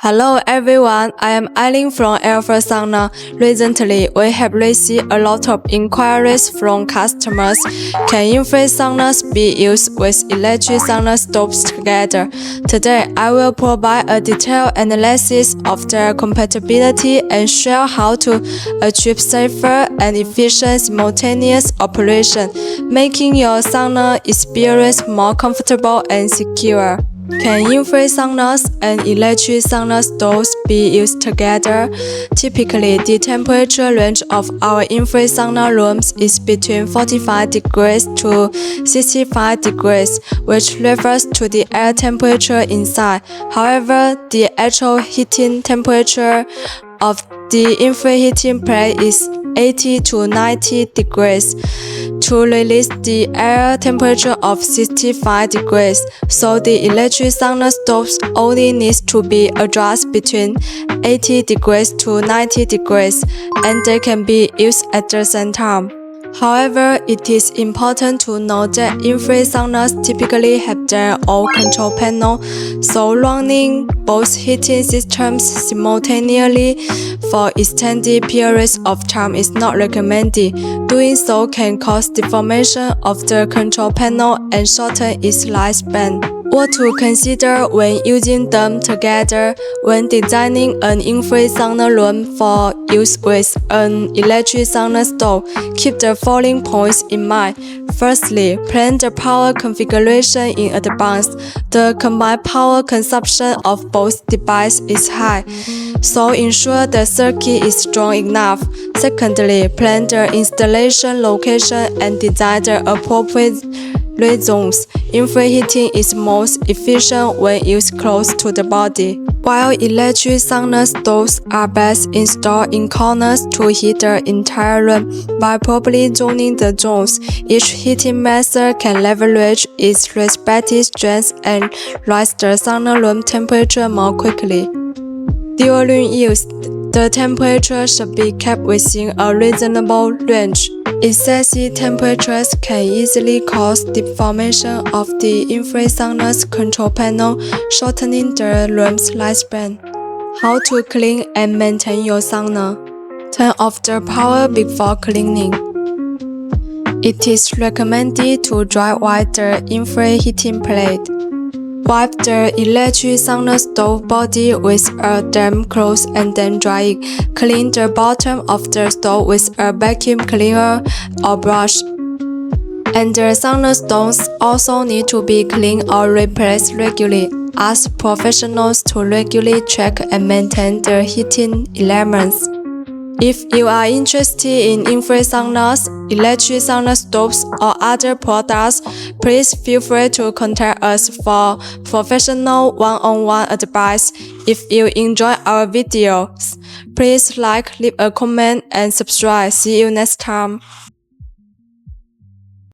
Hello everyone, I am Aileen from Sauna. Recently, we have received a lot of inquiries from customers. Can infrared saunas be used with electric sauna stoves together? Today, I will provide a detailed analysis of their compatibility and share how to achieve safer and efficient simultaneous operation, making your sauna experience more comfortable and secure. Can infrared saunas and electric sauna stoves be used together? Typically, the temperature range of our infrared sauna rooms is between 45 degrees to 65 degrees, which refers to the air temperature inside. However, the actual heating temperature of the infrared heating plate is 80 to 90 degrees to release the air temperature of 65 degrees, so the electric sauna stoves only needs to be adjusted between 80 degrees to 90 degrees, and they can be used at the same time. However, it is important to note that infrared saunas typically have their own control panel, so running both heating systems simultaneously for extended periods of time is not recommended. Doing so can cause deformation of the control panel and shorten its lifespan. What to consider when using them together. When designing an infrared sauna room for use with an electric sauna stove, keep the following points in mind. Firstly, plan the power configuration in advance. The combined power consumption of both devices is high, so ensure the circuit is strong enough. Secondly, plan the installation location and design the appropriate zones. Infrared heating is most efficient when used close to the body, while electric sauna stoves are best installed in corners to heat the entire room. By properly zoning the zones, each heating method can leverage its respective strengths and rise the sauna room temperature more quickly. During use, the temperature should be kept within a reasonable range. Excessive temperatures can easily cause deformation of the infrared sauna's control panel, shortening the room's lifespan. How to clean and maintain your sauna? Turn off the power before cleaning. It is recommended to dry wipe the infrared heating plate. Wipe the electric sauna stove body with a damp cloth and then dry it. Clean the bottom of the stove with a vacuum cleaner or brush. And the sauna stoves also need to be cleaned or replaced regularly. Ask professionals to regularly check and maintain the heating elements. If you are interested in infrared saunas, electric sauna stoves, or other products, please feel free to contact us for professional one-on-one advice. If you enjoy our videos, please like, leave a comment, and subscribe. See you next time.